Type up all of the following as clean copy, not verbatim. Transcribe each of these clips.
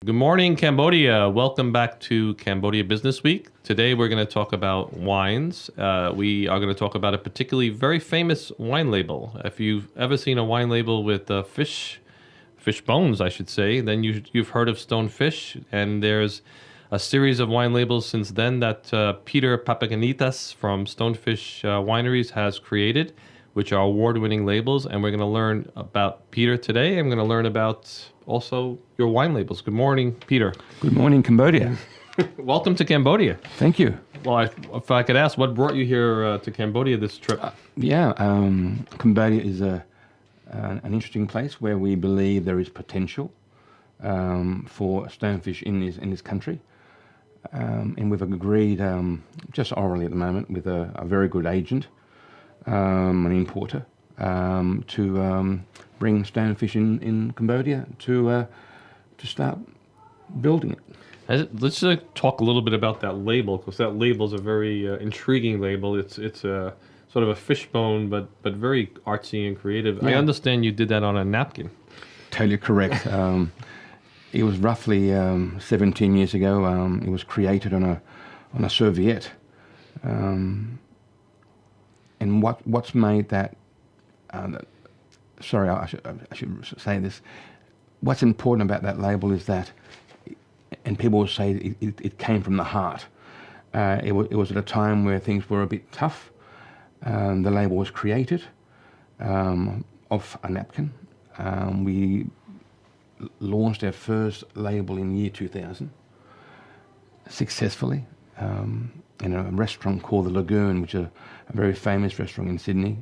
Good morning, Cambodia. Welcome back to Cambodia Business Week. Today we're going to talk about wines. We are going to talk about a particularly very famous wine label. If you've ever seen a wine label with fish bones, I should say, then you've heard of Stonefish. And there's a series of wine labels since then that Peter Papaganitas from Stonefish Wineries has created, which are award-winning labels. And we're going to learn about Peter today. I'm going to learn about also your wine labels. Good morning, Peter. Good morning, Cambodia. Welcome to Cambodia. Thank you. Well, if I could ask, what brought you here to Cambodia this trip? Cambodia is an interesting place where we believe there is potential for stonefish in this country. And we've agreed, just orally at the moment, with a very good agent, an importer, to bring stonefish in Cambodia to start building it. Let's talk a little bit about that label, because that label is a very intriguing label. It's a sort of a fishbone, but very artsy and creative. Yeah. I understand you did that on a napkin. Totally correct. It was roughly 17 years ago. It was created on a serviette. And what's made that? Sorry, I should say this. What's important about that label is that, and people will say it came from the heart. It was at a time where things were a bit tough. The label was created off a napkin. We launched our first label in year 2000 successfully in a restaurant called The Lagoon, which is a very famous restaurant in Sydney.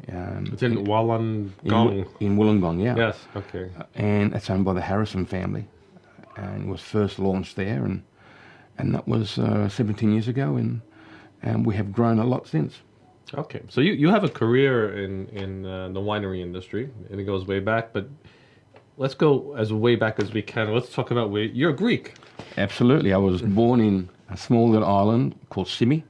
It's in Wollongong. In Wollongong, yeah. Yes, okay. And it's owned by the Harrison family. And it was first launched there, and that was 17 years ago, and we have grown a lot since. Okay, so you have a career in the winery industry, and it goes way back, but let's go as way back as we can. Let's talk about you're Greek. Absolutely. I was born in a small little island called Simi.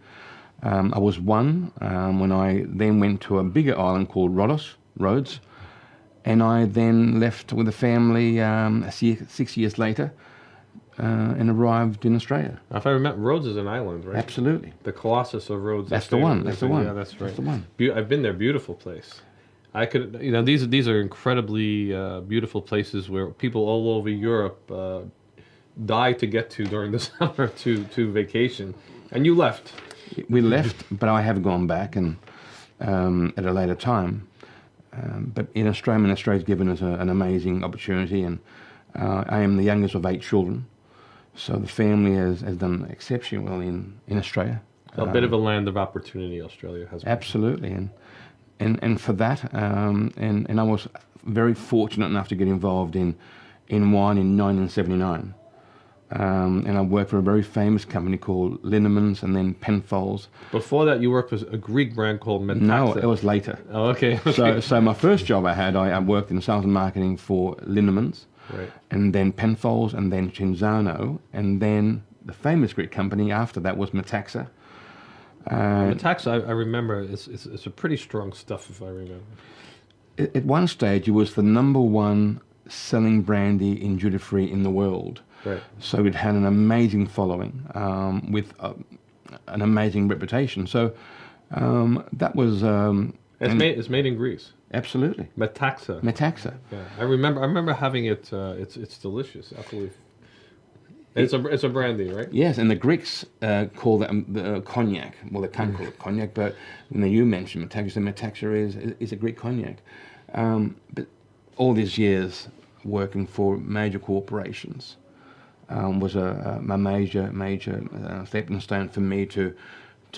I was one when I then went to a bigger island called Rhodes, and I then left with a family 6 years later and arrived in Australia. If I remember, Rhodes is an island, right? Absolutely. The Colossus of Rhodes. That's the one. Yeah, that's right. That's the one. I've been there. Beautiful place. I could, these are incredibly beautiful places where people all over Europe die to get to during the summer to vacation. And you left. We left, but I have gone back and at a later time. But Australia's given us an amazing opportunity, and I am the youngest of 8 children, so the family has done exceptionally well in Australia. A bit of a land of opportunity, Australia has been. Absolutely, and for that, and I was very fortunate enough to get involved in wine in 1979. And I worked for a very famous company called Lindemans and then Penfolds. Before that, you worked with a Greek brand called Metaxa. No, it was later. Oh, okay. So my first job I worked in sales and marketing for Lindemans, right, and then Penfolds, and then Cinzano, and then the famous Greek company after that was Metaxa. Metaxa, I remember, it's a pretty strong stuff, if I remember. At one stage, it was the #1 selling brandy in duty-free in the world. Right. So it had an amazing following with an amazing reputation. So that was... It's made in Greece. Absolutely. Metaxa. Yeah, I remember having it. It's delicious. Absolutely. It's a brandy, right? Yes, and the Greeks call that the cognac. Well, they can't call it cognac, but when you mentioned Metaxa, Metaxa is a Greek cognac. But all these years working for major corporations was a major stepping stone for me to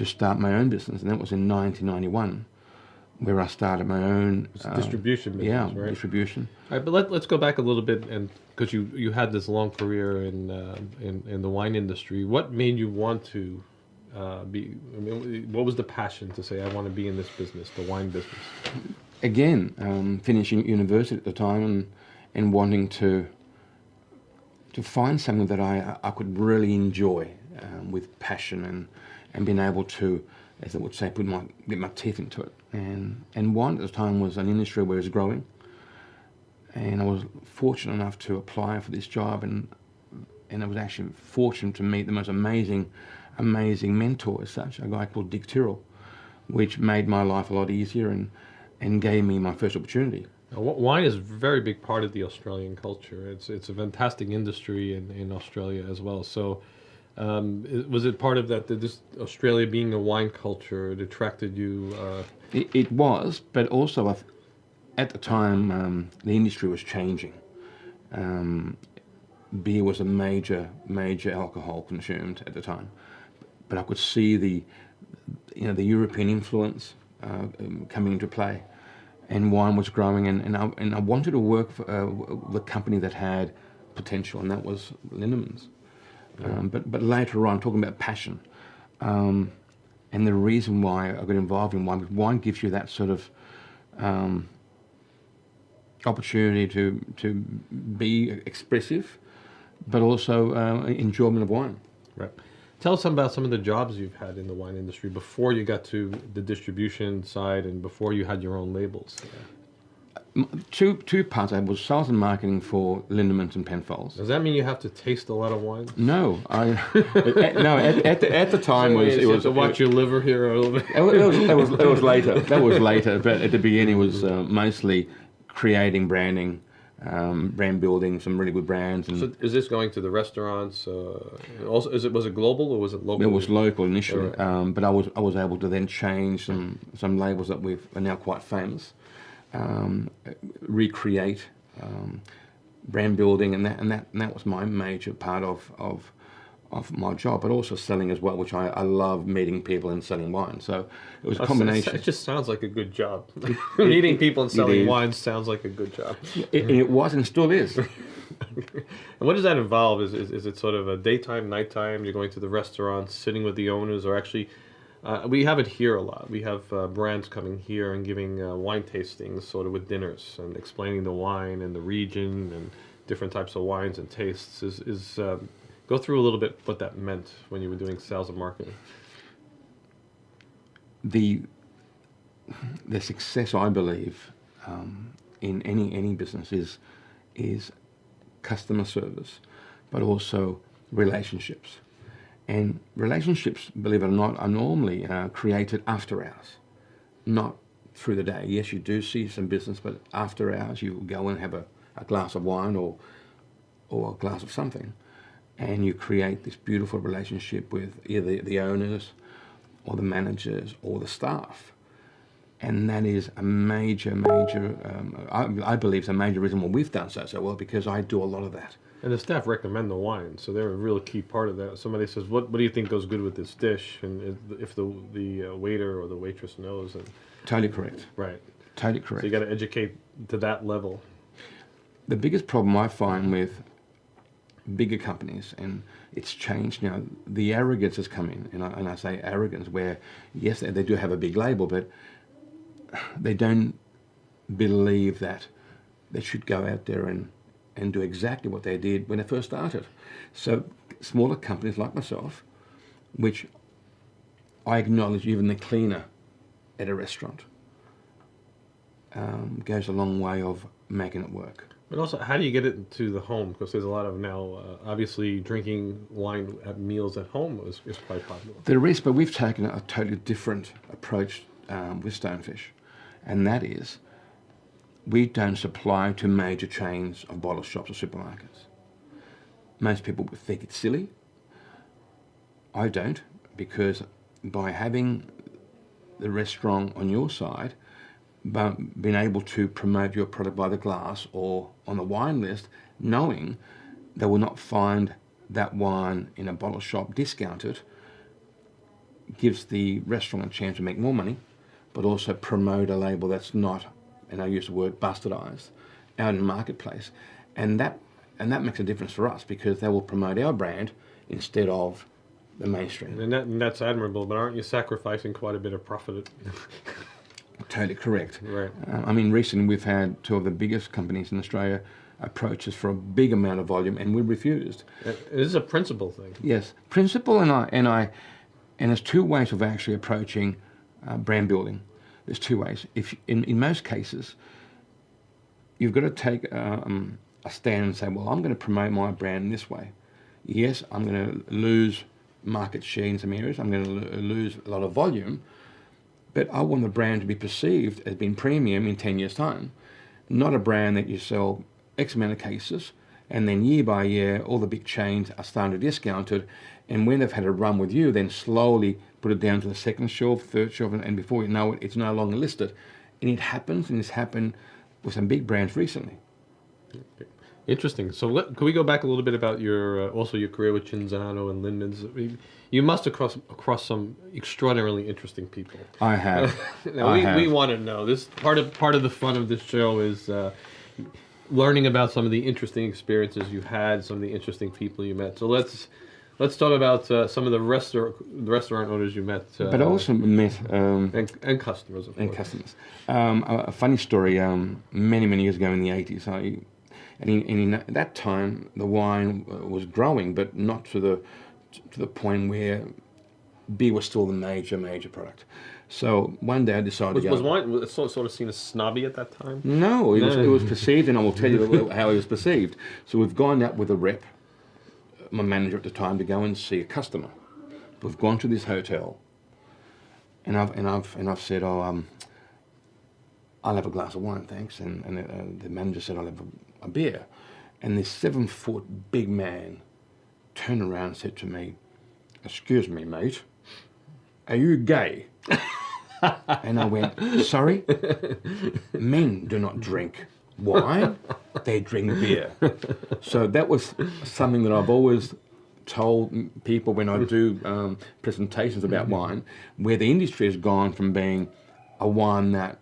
start my own business, and that was in 1991, where I started my own distribution business. Yeah, right? Distribution. All right, but let's go back a little bit, and because you had this long career in the wine industry, what made you want to be? I mean, what was the passion to say I want to be in this business, the wine business? Again, finishing university at the time and wanting to find something that I could really enjoy with passion and being able to, as I would say, get my teeth into it. And wine at the time was an industry where it was growing, and I was fortunate enough to apply for this job, and and I was actually fortunate to meet the most amazing mentor as such, a guy called Dick Tyrrell, which made my life a lot easier and gave me my first opportunity. Wine is a very big part of the Australian culture. It's a fantastic industry in Australia as well. So, was it part of that this Australia being a wine culture, it attracted you? It was, but also at the time the industry was changing. Beer was a major alcohol consumed at the time, but I could see the European influence coming into play, and wine was growing, and I wanted to work for the company that had potential, and that was Lindemans. But later on, talking about passion, and the reason why I got involved in wine, because wine gives you that sort of opportunity to be expressive, but also enjoyment of wine. Right. Tell us about some of the jobs you've had in the wine industry before you got to the distribution side and before you had your own labels. Two parts. I was sales and marketing for Lindemans and Penfolds. Does that mean you have to taste a lot of wine? No, no. At the time it was to watch your liver here a little bit. It was later. That was later. But at the beginning, it was mostly creating branding, brand building, some really good brands. And so, is this going to the restaurants? Also, was it global or was it local? It was local initially, Right. but I was able to then change some labels that are now quite famous. Recreate brand building, and that was my major part of my job, but also selling as well, which I love meeting people and selling wine. So it was a combination. It just sounds like a good job. Meeting people and selling wine sounds like a good job. It was and still is. And what does that involve? Is it sort of a daytime, nighttime? You're going to the restaurants, sitting with the owners, or actually? We have it here a lot. We have brands coming here and giving wine tastings sort of with dinners and explaining the wine and the region and different types of wines and tastes. Go through a little bit what that meant when you were doing sales and marketing. The success, I believe, in any business is customer service, but also relationships. And relationships, believe it or not, are normally created after hours, not through the day. Yes, you do see some business, but after hours you go and have a glass of wine or a glass of something, and you create this beautiful relationship with either the owners or the managers or the staff. And that is a major, I believe it's a major reason why we've done so well, because I do a lot of that. And the staff recommend the wine, so they're a real key part of that. Somebody says, "What do you think goes good with this dish?" And if the waiter or the waitress knows, and Totally correct. right, Totally correct. so you got to educate to that level. The biggest problem I find with bigger companies, and it's changed now, the arrogance has come in, and I say arrogance where, yes, they do have a big label, but they don't believe that they should go out there and do exactly what they did when they first started. So smaller companies like myself, which I acknowledge even the cleaner at a restaurant, goes a long way of making it work. But also, how do you get it to the home? Because there's a lot of now, obviously, drinking wine at meals at home is quite popular. There is, but we've taken a totally different approach with Stonefish, and that is, we don't supply to major chains of bottle shops or supermarkets. Most people would think it's silly. I don't, because by having the restaurant on your side, but being able to promote your product by the glass or on the wine list, knowing they will not find that wine in a bottle shop discounted, gives the restaurant a chance to make more money, but also promote a label that's not, and I use the word bastardized, out in the marketplace. And that makes a difference for us, because they will promote our brand instead of the mainstream. And that's admirable, but aren't you sacrificing quite a bit of profit? Totally correct. Right. I mean, recently we've had two of the biggest companies in Australia approach us for a big amount of volume, and we refused. It is a principle thing. Yes, principle, and there's two ways of actually approaching brand building. There's two ways. If in most cases, you've got to take a stand and say, well, I'm going to promote my brand this way. yes, I'm going to lose market share in some areas. I'm going to lose a lot of volume, but I want the brand to be perceived as being premium in 10 years' time, not a brand that you sell X amount of cases, and then year by year, all the big chains are starting to discount it, and when they've had a run with you, then slowly put it down to the second shelf, third shelf, and before you know it, it's no longer listed. And it happens, and it's happened with some big brands recently. Interesting. So could we go back a little bit about your also your career with Cinzano and Lindman's? You must have across some extraordinarily interesting people. I have. Now, we want to know. This part of the fun of this show is learning about some of the interesting experiences you had, some of the interesting people you met. So let's talk about some of the restaurant owners you met. But I also met and customers, of course. And customers. A funny story. Many years ago in the 80s, in that time the wine was growing, but not to the point where beer was still the major product. So one day I decided was wine sort of seen as snobby at that time? No, it was perceived, and I will tell you how it was perceived. So we've gone out with a rep, my manager at the time, to go and see a customer. We've gone to this hotel, and I've said, I'll have a glass of wine, thanks. And the manager said, I'll have a beer. And this 7-foot big man turned around and said to me, "Excuse me, mate, are you gay?" And I went, "Sorry? Men do not drink wine, they drink beer." So that was something that I've always told people when I do presentations about wine, where the industry has gone from being a wine that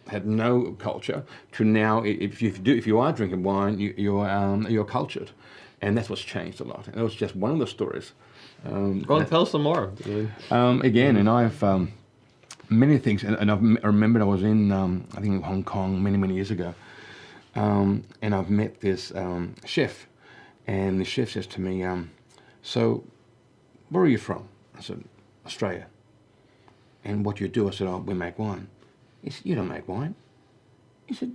had no culture to now, if you are drinking wine, you're cultured, and that's what's changed a lot. And it was just one of the stories. Go on, tell us some more. Again, and I've many things, and I remember I was in I think Hong Kong many years ago, and I've met this chef, and the chef says to me, "So, where are you from?" I said, "Australia." "And what do you do?" I said, "Oh, we make wine." He said, "You don't make wine." He said,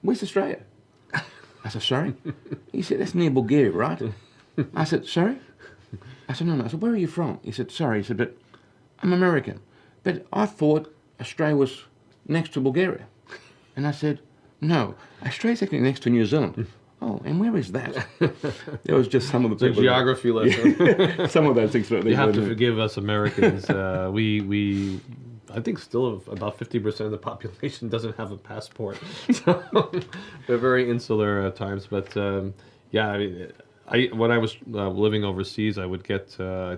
"Where's Australia?" I said, "Sorry?" He said, "That's near Bulgaria, right?" I said, "Sorry?" I said, "No." I said, "Where are you from?" He said, "Sorry." He said, "But I'm American." "But I thought Australia was next to Bulgaria." And I said, "No, Australia's actually next to New Zealand." "Oh, and where is that?" There was just some of the people. Geography lesson. Some of those things. You have to forgive us Americans. We I think still about 50% of the population doesn't have a passport. So they're very insular at times. But yeah, I mean, when I was living overseas, I would get, I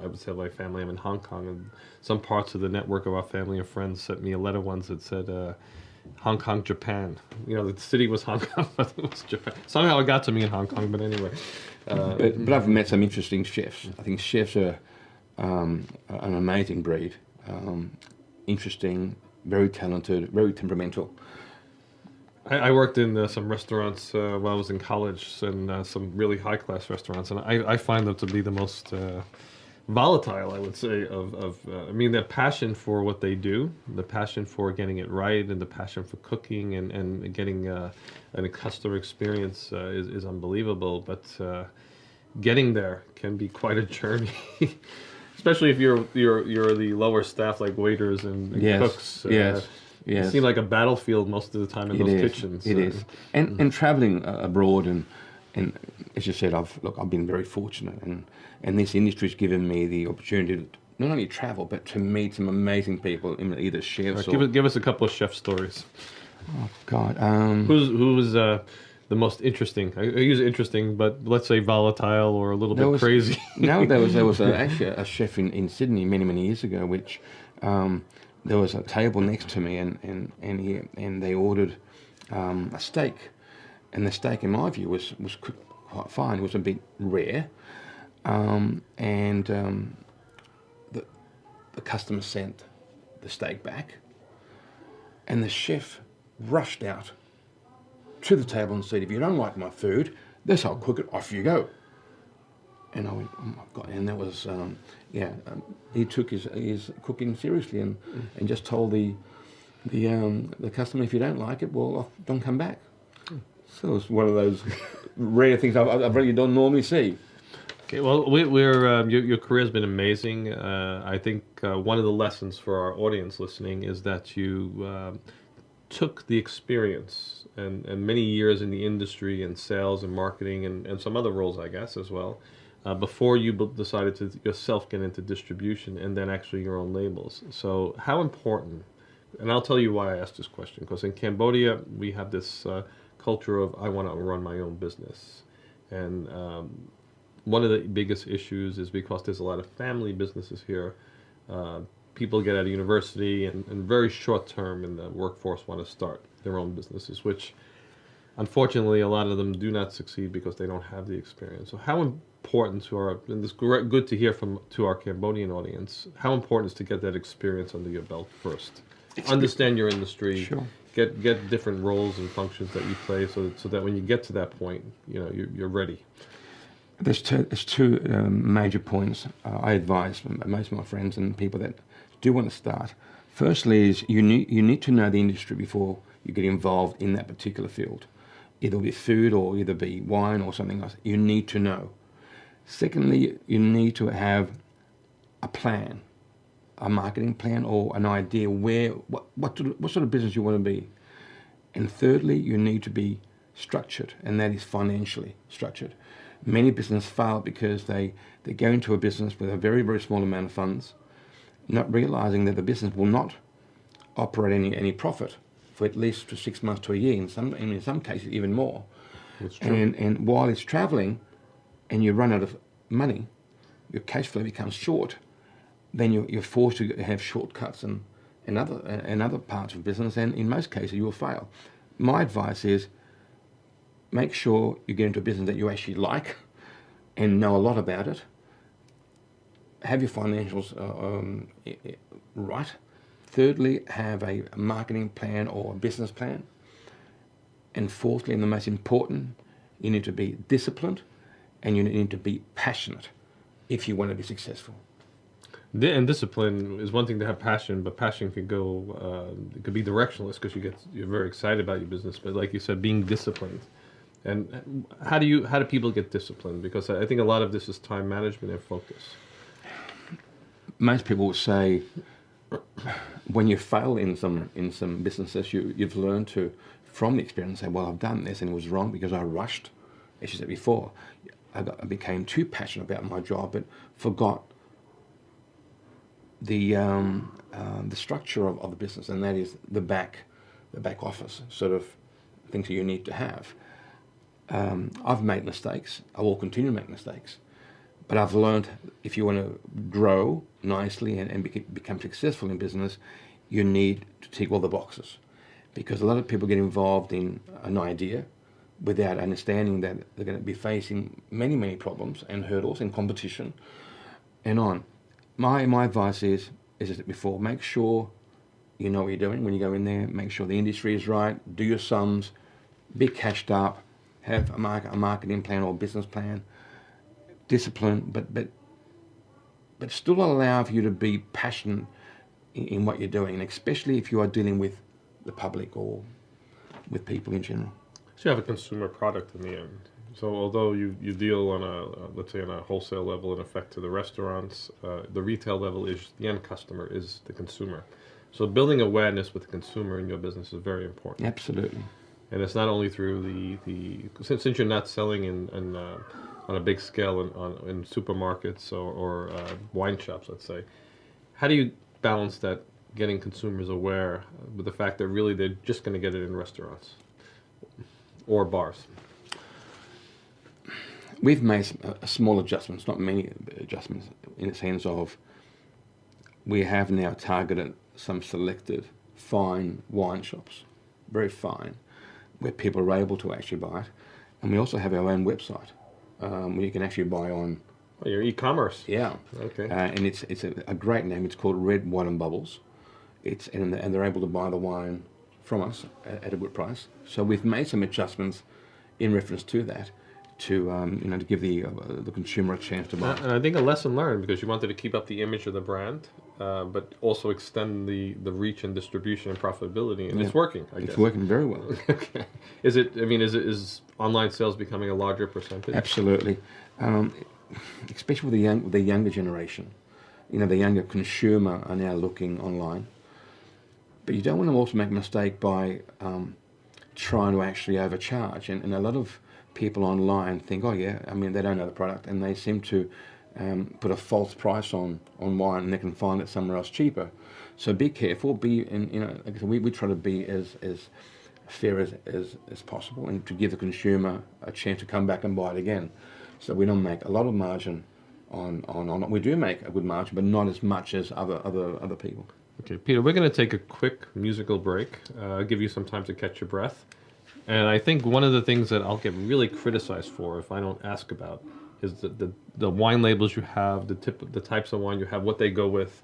would tell my family I'm in Hong Kong, and some parts of the network of our family and friends sent me a letter once that said, Hong Kong, Japan. You know, the city was Hong Kong, but it was Japan. Somehow it got to me in Hong Kong, but anyway. But I've met some interesting chefs. I think chefs are an amazing breed. Interesting, very talented, very temperamental. I worked in some restaurants while I was in college, and some really high-class restaurants, and I find them to be the most volatile, I would say, I mean, their passion for what they do, the passion for getting it right, and the passion for cooking and getting a customer experience is unbelievable, but getting there can be quite a journey. Especially if you're the lower staff, like waiters and cooks. Yes. It seems like a battlefield most of the time in those kitchens. It is. And traveling abroad, and as you said, I've been very fortunate, and this industry's given me the opportunity to not only travel but to meet some amazing people, either chefs or... Give us a couple of chef stories. Oh God. Who was the most interesting? I use interesting, but let's say volatile or a little bit crazy. No, there was actually a chef in Sydney many years ago, which there was a table next to me, and they ordered a steak, and the steak, in my view, was cooked quite fine. It was a bit rare, and the customer sent the steak back, and the chef rushed out to the table and said, "If you don't like my food, this I'll cook it, off you go." And I went, "Oh my God." And that was, he took his cooking seriously, and just told the customer, "If you don't like it, well, don't come back." So it's one of those rare things I really don't normally see. Okay, well, your career has been amazing. I think one of the lessons for our audience listening is that you took the experience and many years in the industry and sales and marketing and some other roles, I guess, as well, before you decided to yourself get into distribution and then actually your own labels. So how important, and I'll tell you why I asked this question, because in Cambodia, we have this culture of I want to run my own business. And one of the biggest issues is because there's a lot of family businesses here. People get out of university and very short term in the workforce want to start their own businesses, which unfortunately a lot of them do not succeed because they don't have the experience. So how important to our, and it's good to hear to our Cambodian audience, how important is to get that experience under your belt first? Understand your industry, Sure. get different roles and functions that you play so that when you get to that point, you're ready. There's two major points I advise most of my friends and people that do want to start. Firstly is you need to know the industry before you get involved in that particular field. Either be food or either be wine or something else. You need to know. Secondly, you need to have a plan, a marketing plan or an idea what sort of business you want to be. And thirdly, you need to be structured, and that is financially structured. Many businesses fail because they go into a business with a very, very small amount of funds, not realizing that the business will not operate any profit for at least 6 months to a year, in some cases even more. That's true. And while it's traveling and you run out of money, your cash flow becomes short, then you're forced to have shortcuts and other parts of business, and in most cases you will fail. My advice is make sure you get into a business that you actually like and know a lot about it. Have your financials right. Thirdly, have a marketing plan or a business plan. And fourthly, and the most important, you need to be disciplined and you need to be passionate if you want to be successful. And discipline is one thing to have passion, but passion could go, it could be directionless because you're very excited about your business. But like you said, being disciplined. And how do people get disciplined? Because I think a lot of this is time management and focus. Most people will say when you fail in some businesses, you've learned to, from the experience, say, well, I've done this and it was wrong because I rushed. As you said before, I became too passionate about my job, but forgot the structure of the business, and that is the back office sort of things that you need to have. I've made mistakes. I will continue to make mistakes, but I've learned if you want to grow nicely and become successful in business, you need to tick all the boxes, because a lot of people get involved in an idea without understanding that they're going to be facing many problems and hurdles and competition and on. My advice is as I said before, make sure you know what you're doing when you go in there. Make sure the industry is right. Do your sums. Be cashed up. Have a marketing plan or business plan. Discipline, but still allow for you to be passionate in what you're doing, and especially if you are dealing with the public or with people in general. So you have a consumer product in the end. So although you deal on let's say on a wholesale level in effect to the restaurants, the retail level is the end customer is the consumer. So building awareness with the consumer in your business is very important. Absolutely. And it's not only through since you're not selling in on a big scale in supermarkets or wine shops, let's say. How do you balance that, getting consumers aware with the fact that really they're just going to get it in restaurants or bars? We've made small adjustments, not many adjustments, in the sense of we have now targeted some selected fine wine shops, very fine, where people are able to actually buy it. And we also have our own website where you can actually buy on. Oh, your e-commerce. Yeah. Okay. And it's a great name. It's called Red Wine and Bubbles. And they're able to buy the wine from us at a good price. So we've made some adjustments in reference to that, to to give the consumer a chance to buy. And I think a lesson learned, because you wanted to keep up the image of the brand, but also extend the reach and distribution and profitability, and it's working. I guess it's working very well. Okay. Is online sales becoming a larger percentage? Absolutely. especially with the younger generation, the younger consumer are now looking online. But you don't want to also make a mistake by trying to actually overcharge. And a lot of people online think, oh yeah, I mean, they don't know the product, and they seem to put a false price on wine, and they can find it somewhere else cheaper. So be careful. Like I said, we try to be as fair as possible, and to give the consumer a chance to come back and buy it again. So we don't make a lot of margin on. We do make a good margin, but not as much as other people. Okay, Peter, we're going to take a quick musical break, give you some time to catch your breath. And I think one of the things that I'll get really criticized for if I don't ask about is the wine labels you have, the types of wine you have, what they go with,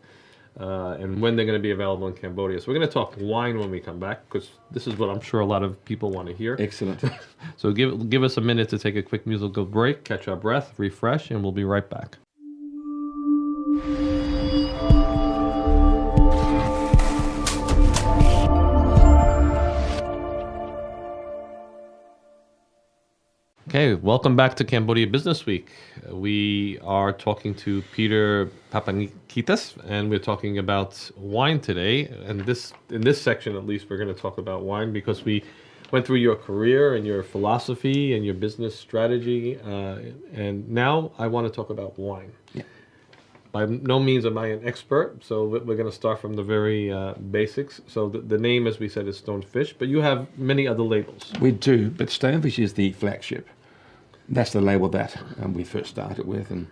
and when they're going to be available in Cambodia. So we're going to talk wine when we come back, because this is what I'm sure a lot of people want to hear. Excellent. So give us a minute to take a quick musical break, catch our breath, refresh, and we'll be right back. Okay, welcome back to Cambodia Business Week. We are talking to Peter Papankitas, and we're talking about wine today. And in this section, at least, we're going to talk about wine because we went through your career and your philosophy and your business strategy. And now I want to talk about wine. Yeah. By no means am I an expert, so we're going to start from the very basics. So the name, as we said, is Stonefish, but you have many other labels. We do, but Stonefish is the flagship. That's the label that we first started with, and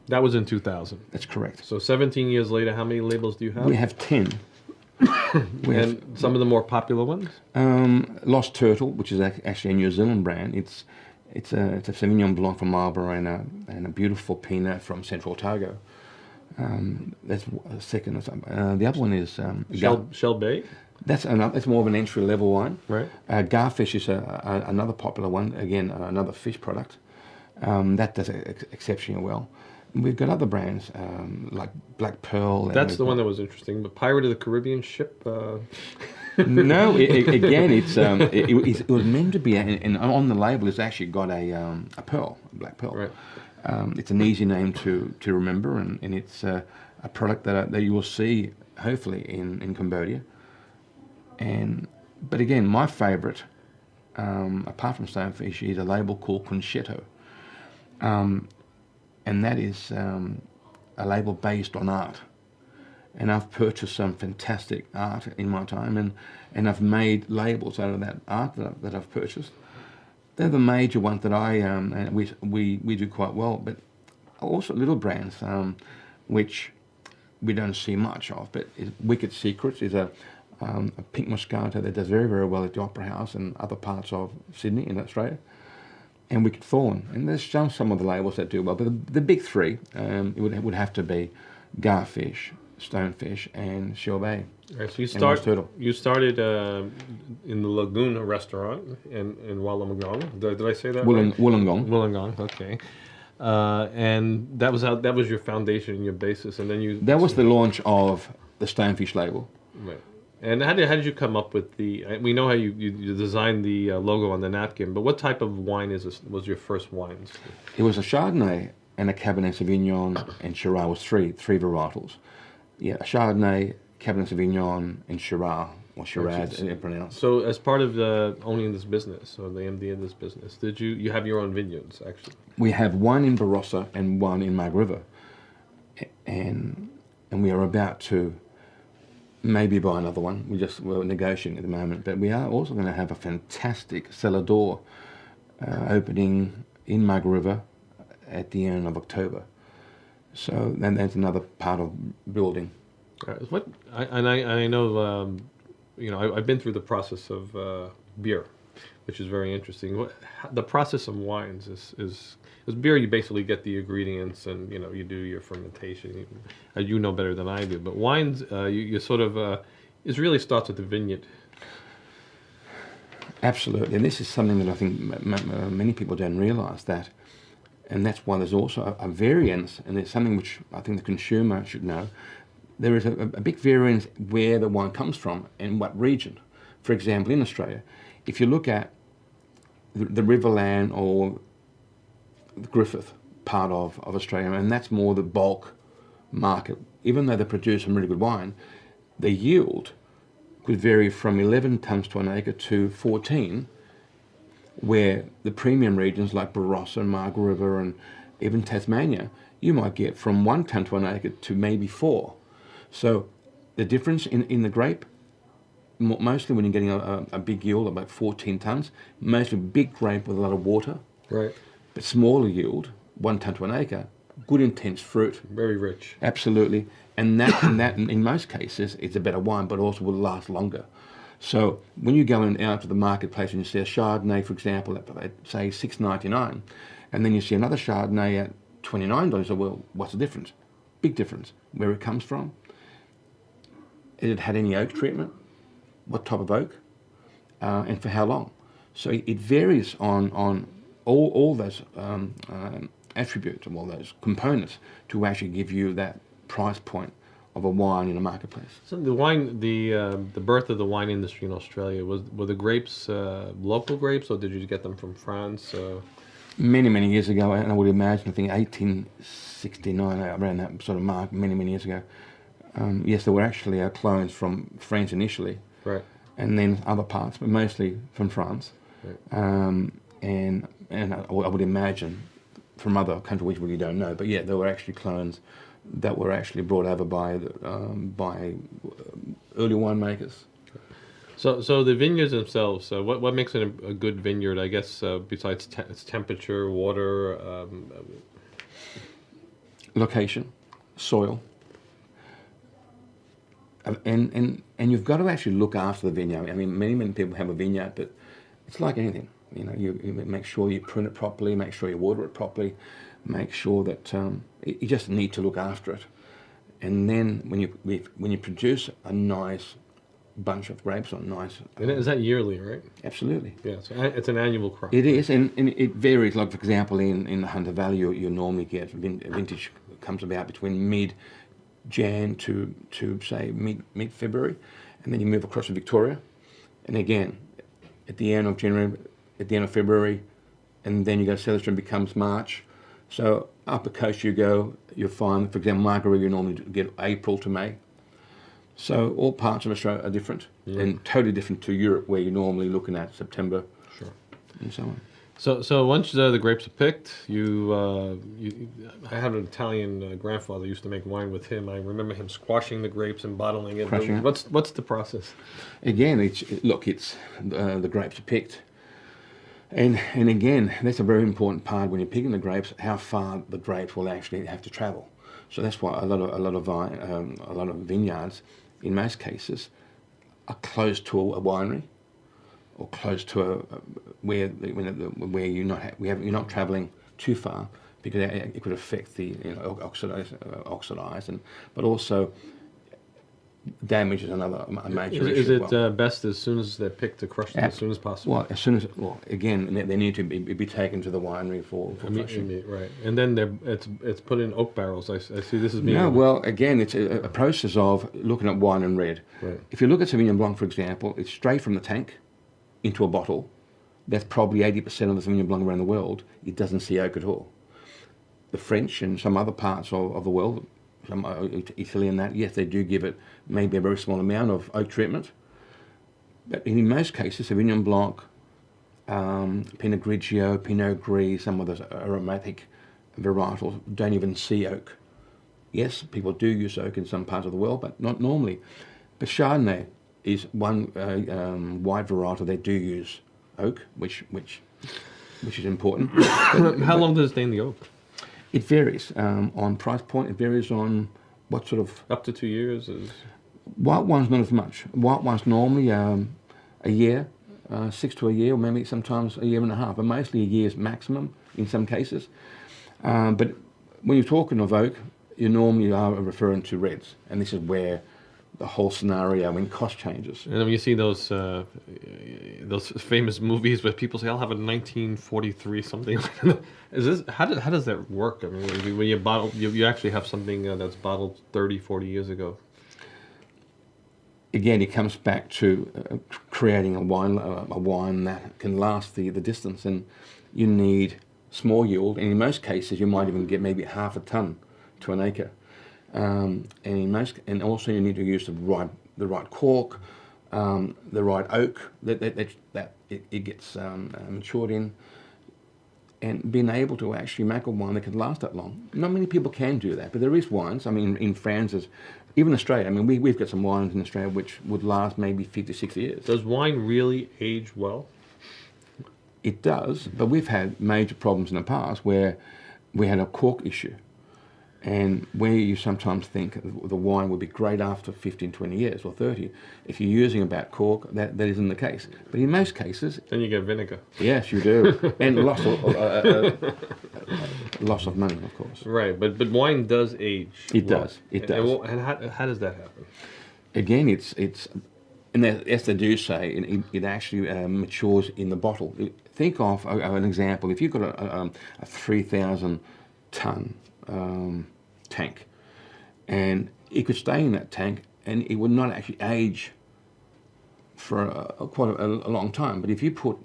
that was in 2000. That's correct. So 17 years later, how many labels do you have? We have 10. And some of the more popular ones? Lost Turtle, which is actually a New Zealand brand. It's a Sauvignon Blanc from Marlborough and a beautiful Pinot from Central Otago. That's a second. The other one is Shell Bay. That's more of an entry level wine. Right. Garfish is another popular one. Again, another fish product that does exceptionally well. And we've got other brands like Black Pearl. That's the one that was interesting. But Pirate of the Caribbean ship. No, again, it was meant to be, and on the label it's actually got a pearl, a black pearl. Right. It's an easy name to remember, and it's a product that you will see hopefully in Cambodia. But again, my favourite, apart from Stonefish, is a label called Concetto, and that is a label based on art. And I've purchased some fantastic art in my time, and I've made labels out of that art that I've purchased. They're the major ones that and we do quite well, but also little brands which we don't see much of. But Wicked Secrets is a pink Moscato that does very, very well at the Opera House and other parts of Sydney in Australia. And Wicked Thorn. And there's some of the labels that do well, but the big three it would have to be Garfish, Stonefish, and Shell Bay. Right, so you started in the Lagoon restaurant in Wollongong. Did I say that right? Wollongong. Wollongong, okay. And that was your foundation and your basis, and then that was the launch of the Stonefish label. Right. And how did you come up with we know how you designed the logo on the napkin, but what type of wine was your first wines? It was a Chardonnay and a Cabernet Sauvignon and Shiraz, was three varietals. Yeah, a Chardonnay, Cabernet Sauvignon, and Shiraz, or Shiraz, as it's pronounced. So as part of owning this business, or the MD of this business, did you have your own vineyards, actually? We have one in Barossa and one in Mug River. And we are about to maybe buy another one. We're negotiating at the moment, but we are also going to have a fantastic cellar door opening in Mug River at the end of October. So then that's another part of building. I know, I've been through the process of beer, which is very interesting. The process of wines is beer. You basically get the ingredients, and you do your fermentation. You know better than I do. But wines, you sort of it really starts at the vineyard. Absolutely, and this is something that I think many people don't realise that. And that's why there's also a variance, and it's something which I think the consumer should know. There is a big variance where the wine comes from and what region. For example, in Australia, if you look at the Riverland or the Griffith, part of Australia, and that's more the bulk market. Even though they produce some really good wine, the yield could vary from 11 tonnes to an acre to 14, where the premium regions like Barossa and Margaret River and even Tasmania, you might get from 1 tonne to an acre to maybe 4. So the difference in the grape, mostly when you're getting a big yield, about 14 tonnes, mostly big grape with a lot of water, Right. but smaller yield, 1 tonne to an acre, good intense fruit. Very rich. Absolutely. And that in most cases, it's a better wine, but also will last longer. So when you go out to the marketplace and you see a Chardonnay, for example, at say $6.99, and then you see another Chardonnay at $29, so well, what's the difference? Big difference. Where it comes from? Has it had any oak treatment? What type of oak? And for how long? So it varies on all those attributes, all those components to actually give you that price point of a wine in a marketplace. So the birth of the wine industry in Australia, were the grapes local grapes, or did you get them from France? Many years ago, and I would imagine, I think 1869, around that sort of mark, many years ago. Yes, there were actually clones from France initially, Right. and then other parts, but mostly from France. Right. And I would imagine from other countries, which we really don't know, but yeah, there were actually clones that were actually brought over by early winemakers. So the vineyards themselves, what makes it a good vineyard? I guess besides its temperature, water, Location, soil, and you've got to actually look after the vineyard. I mean, many people have a vineyard, but it's like anything. You know, you make sure you prune it properly, make sure you water it properly, make sure that you just need to look after it. And then when you produce a nice bunch of grapes, or nice, and is that yearly, right? absolutely. Yeah, so it's an annual crop. It is, and it varies. Like, for example, in the Hunter Valley, you normally get vintage comes about between mid-Jan to say mid-February, and then you move across to Victoria, and again, at the end of January, at the end of February, and then you go south and becomes March. So up the coast you'll find, for example, Margaret, you normally get April to May. So all parts of Australia are different, and totally different to Europe, where you're normally looking at September, Sure. and so on. So once the grapes are picked, I had an Italian grandfather who used to make wine with him. I remember him squashing the grapes and bottling it. Crushing it. What's the process? Again, it's the grapes are picked, and again, that's a very important part when you're picking the grapes. How far the grapes will actually have to travel. So that's why a lot of vineyards, in most cases, are close to a winery, or close to where you're not travelling too far, because it could affect the oxidize, but also damage is a major issue. Is as well. it best as soon as they're picked to crush them as soon as possible? Well, again, they need to be taken to the winery for crushing. Right, and then it's put in oak barrels. I see this is being. No, well, again, it's a process of looking at wine in red. Right. If you look at Sauvignon Blanc, for example, it's straight from the tank into a bottle. That's probably 80% of the Sauvignon Blanc around the world. It doesn't see oak at all. The French and some other parts of the world, some Italy and that, yes, they do give it maybe a very small amount of oak treatment. But in most cases, Sauvignon Blanc, Pinot Grigio, Pinot Gris, some of those aromatic varietals don't even see oak. Yes, people do use oak in some parts of the world, but not normally. But Chardonnay is one wide varietal they do use oak, which is important. How long does it stay in the oak? It varies on price point. It varies on what sort of... Up to 2 years is... White wine's not as much. White wine's normally a year, 6 to a year, or maybe sometimes a year and a half, but mostly a year's maximum in some cases. But when you're talking of oak, you normally are referring to reds, and this is where the whole scenario when cost changes. And then you see those famous movies where people say, "I'll have a 1943 something." How does that work? I mean, when you bottle, you actually have something that's bottled 30, 40 years ago. Again, it comes back to creating a wine that can last the distance, and you need small yield, and in most cases you might even get maybe half a ton to an acre. And also you need to use the right cork, the right oak that it gets matured in, and being able to actually make a wine that can last that long. Not many people can do that, but there is wines. I mean, in France, even Australia. I mean, we've got some wines in Australia which would last maybe 50, 60 years. Does wine really age well? It does, but we've had major problems in the past where we had a cork issue. And where you sometimes think the wine would be great after 15, 20 years or 30, if you're using a bad cork, that isn't the case. But in most cases... Then you get vinegar. Yes, you do. And loss of money, of course. Right, but wine does age. It does. And how does that happen? Again, it's and as they do say, it actually matures in the bottle. Think of an example. If you've got a 3,000 ton tank, and it could stay in that tank, and it would not actually age for quite a long time. But if you put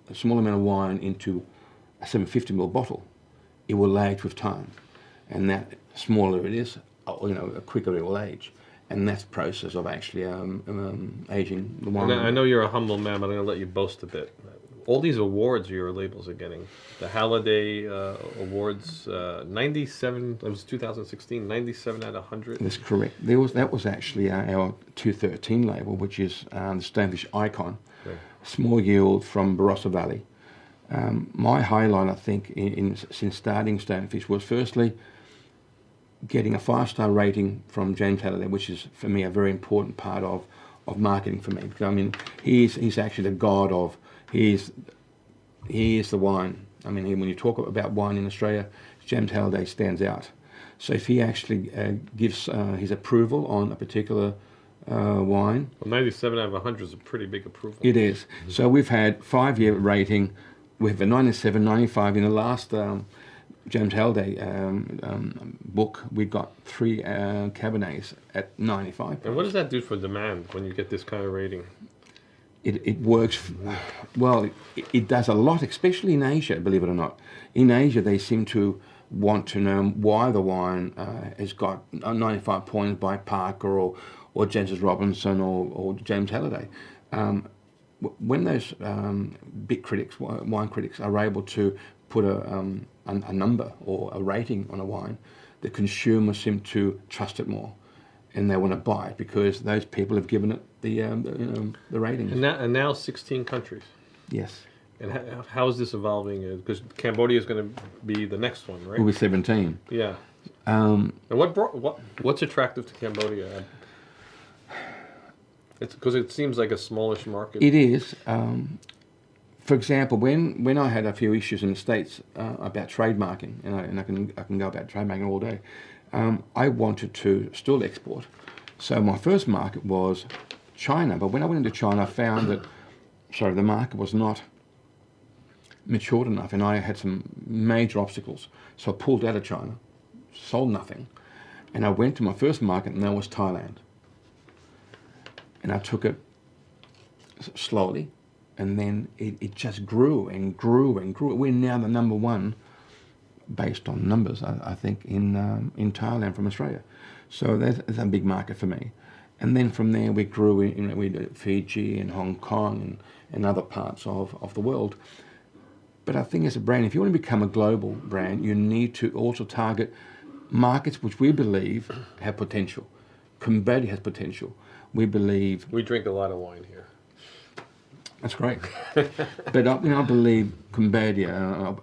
a small amount of wine into a 750 ml bottle, it will age with time, and that smaller it is, quicker it will age. And that's the process of actually aging the wine. And I know you're a humble man, but I'm going to let you boast a bit. All these awards your labels are getting, the Halliday Awards, 97, it was 2016, 97 out of 100. That's correct. That was actually our 213 label, which is the Stonefish Icon, okay. Small yield from Barossa Valley. My highlight, I think, since starting Stonefish was firstly getting a 5-star rating from James Halliday, which is for me a very important part of marketing for me. Because I mean, he's actually the god of. He is the wine. I mean, when you talk about wine in Australia, James Halliday stands out. So if he actually gives his approval on a particular wine... Well, 97 out of 100 is a pretty big approval. It is. Mm-hmm. So we've had 5-year rating. We have a 97, 95. In the last James Halliday book, we got 3 Cabernets at 95. And what does that do for demand when you get this kind of rating? It works, well, it does a lot, especially in Asia, believe it or not. In Asia, they seem to want to know why the wine has got 95 points by Parker or Jancis Robinson or James Halliday. When those big critics, wine critics, are able to put a number or a rating on a wine, the consumers seem to trust it more. And they want to buy it because those people have given it the ratings. And now 16 countries. Yes. And how is this evolving? Because Cambodia is going to be the next one, right? We'll be 17. Yeah. And what's attractive to Cambodia? It's because it seems like a smallish market. It is. For example, when I had a few issues in the States about trademarking, and I can go about trademarking all day. I wanted to still export. So my first market was China. But when I went into China, I found that, the market was not matured enough, and I had some major obstacles. So I pulled out of China, sold nothing, and I went to my first market, and that was Thailand. And I took it slowly, and then it just grew and grew and grew. We're now the number one, based on numbers, I think, in Thailand from Australia. So that's a big market for me. And then from there we grew, we did Fiji and Hong Kong and other parts of the world. But I think as a brand, if you want to become a global brand, you need to also target markets which we believe have potential. Cambodia has potential. We believe... We drink a lot of wine here. That's great. But I believe Cambodia,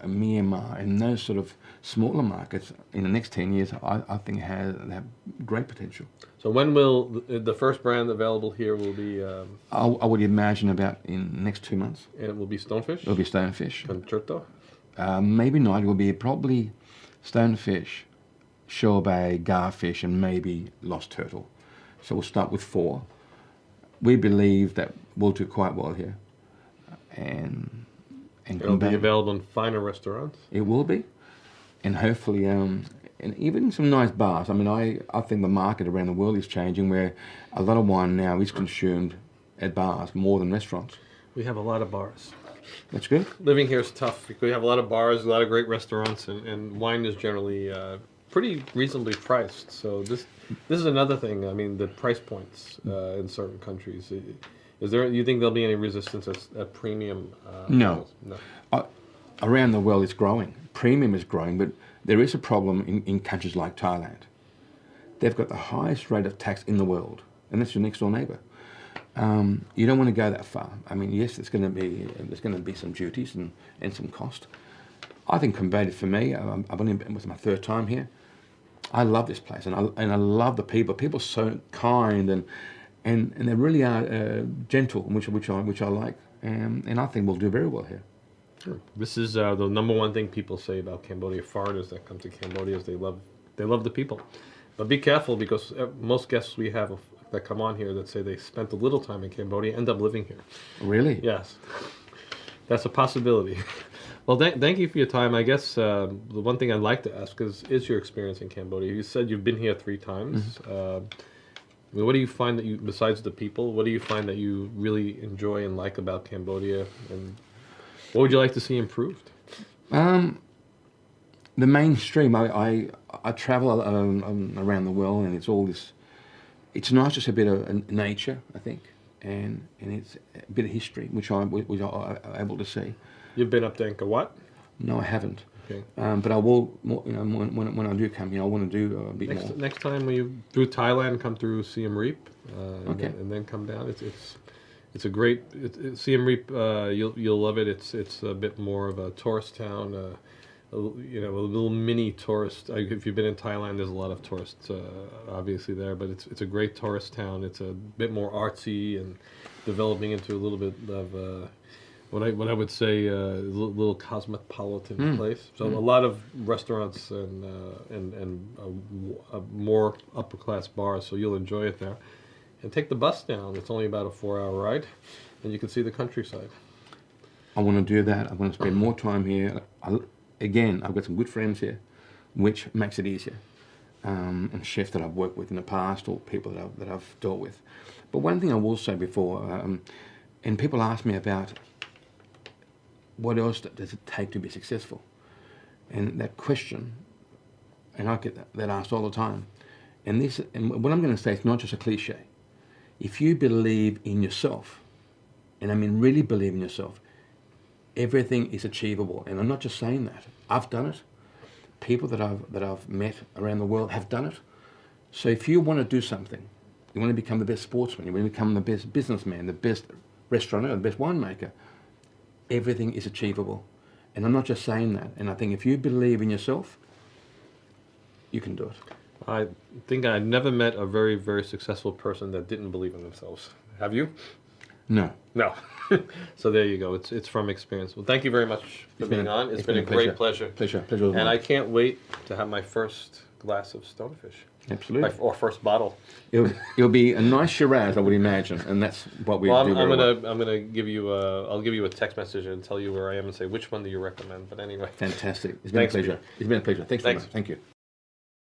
Myanmar, and those sort of smaller markets in the next 10 years, I think have great potential. So when will the first brand available here will be? I would imagine about in the next 2 months. And it will be Stonefish? It'll be Stonefish. Concerto? Maybe not. It will be probably Stonefish, Shorbay, Garfish, and maybe Lost Turtle. So we'll start with 4. We believe that we'll do quite well here. And it'll be available in finer restaurants? It will be. And hopefully, and even some nice bars. I mean, I think the market around the world is changing where a lot of wine now is consumed at bars more than restaurants. We have a lot of bars. That's good. Living here is tough because we have a lot of bars, a lot of great restaurants, and wine is generally pretty reasonably priced. So this is another thing. I mean, the price points in certain countries. Is there? You think there'll be any resistance at premium? No. Levels? No. Around the world, it's growing. Premium is growing, but there is a problem in countries like Thailand. They've got the highest rate of tax in the world, and that's your next door neighbour. You don't want to go that far. I mean, yes, there's going to be some duties and some cost. I think Cambodia, for me, I've only been with my third time here. I love this place, and I love the people. People are so kind and they really are gentle, which I like, and I think we'll do very well here. Sure. This is the number one thing people say about Cambodia. Foreigners that come to Cambodia is they love the people, but be careful because most guests we have that come on here that say they spent a little time in Cambodia end up living here. Really? Yes, that's a possibility. Well, thank you for your time. I guess the one thing I'd like to ask is your experience in Cambodia. You said you've been here 3 times. Mm-hmm. I mean, what do you find that besides the people, what do you find that you really enjoy and like about Cambodia, and what would you like to see improved? The mainstream. I travel around the world, and it's all this. It's nice, just a bit of nature, I think, and it's a bit of history, which I'm able to see. You've been up to Angkor Wat? No, I haven't. Okay. But I will. When I do come here, I want to do a bit more. Next time when you through Thailand, come through Siem Reap, Okay. and then come down. It's a great Siem Reap. You'll love it. It's a bit more of a tourist town. A little mini tourist. If you've been in Thailand, there's a lot of tourists, obviously there. But it's a great tourist town. It's a bit more artsy and developing into a little bit of what I would say a little cosmopolitan place. So a lot of restaurants and a more upper class bars. So you'll enjoy it there. And take the bus down. It's only about a 4-hour ride, and you can see the countryside. I want to do that. I want to spend more time here. Again, I've got some good friends here, which makes it easier. And chefs that I've worked with in the past, or people that I've dealt with. But one thing I will say before, and people ask me about what else does it take to be successful, and that question, and I get that asked all the time. And what I'm going to say is not just a cliche. If you believe in yourself, and I mean really believe in yourself, everything is achievable. And I'm not just saying that. I've done it. People that I've met around the world have done it. So if you want to do something, you want to become the best sportsman, you want to become the best businessman, the best restaurateur, the best winemaker, everything is achievable. And I'm not just saying that. And I think if you believe in yourself, you can do it. I think I never met a very, very successful person that didn't believe in themselves. Have you? No. No. So there you go. It's from experience. Well, thank you very much for being on. It's been a great pleasure. Pleasure. And I can't wait to have my first glass of stonefish. Absolutely. Or first bottle. It'll be a nice Shiraz, I would imagine, and that's what we do. I'm gonna give you I'll give you a text message and tell you where I am and say which one do you recommend. But anyway. Fantastic. It's been a pleasure. It's been a pleasure. Thanks very much. Thank you.